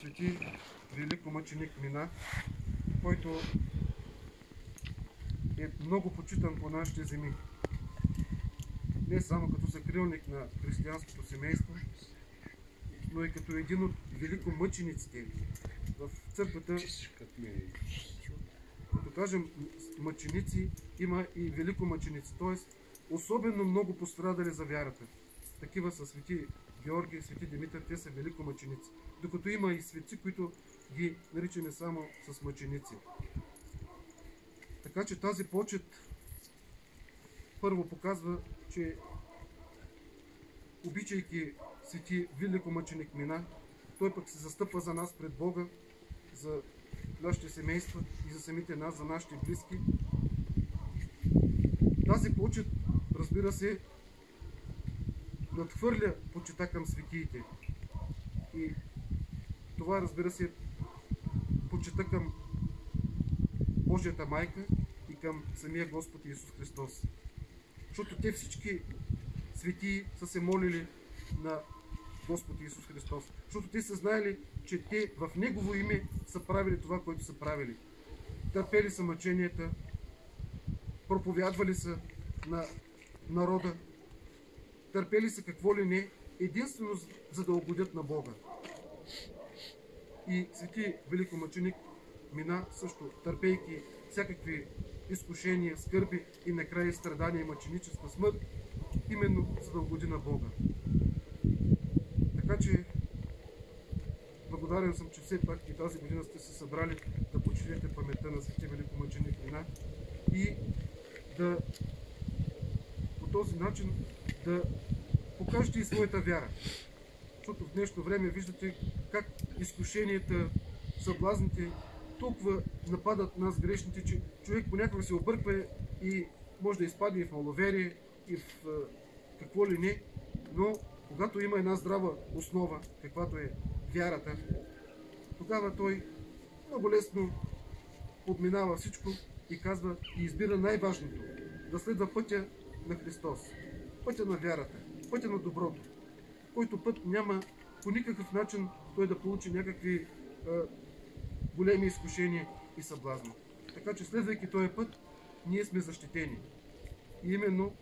Свети великомъченик Мина, който е много почитан по нашите земи. Не само като закрилник на християнското семейство, но и като един от великомъчениците в църквата. Като кажем мъченици, има и великомъченици, т.е. особено много пострадали за вярата. Такива са свети Георги, свети Димитър, те са великомъченици. Докато има и светци, които ги наричаме само с мъченици. Така че тази почет първо показва, че обичайки свети великомъченик Мина, той пък се застъпва за нас пред Бога, за нашите семейства и за самите нас, за нашите близки. Тази почет, разбира се, надхвърля почита към светиите. И това, разбира се, почита към Божията майка и към самия Господ Исус Христос. Защото те всички светии са се молили на Господ Исус Христос. Защото те са знаели, че те в Негово име са правили това, което са правили. Търпели са мъченията, проповядвали са на народа, търпели са какво ли не, единствено за да угодят на Бога. И свети великомъченик Мина също, търпейки всякакви изкушения, скърби и накрая страдания и мъченическа смърт, именно за да угоди на Бога. Така че благодарен съм, че все пак и тази година сте се събрали да почитате паметта на свети великомъченик Мина и да по този начин да покажете и своята вяра. Защото в днешно време виждате как изкушенията, съблазните толкова нападат нас грешните, че човек понякога се обърква и може да изпадне и в маловерие, и в какво ли не, но когато има една здрава основа, каквато е вярата, тогава той много лесно подминава всичко и казва и избира най-важното – да следва пътя на Христос, пътя на вярата, пътя на доброто, който път няма по никакъв начин той да получи някакви големи изкушения и съблазни. Така че следвайки този път, ние сме защитени. И именно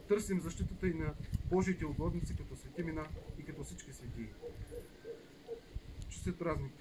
търсим защитата и на Божиите угодници, като свети Мина и като всички светии. Честит празник!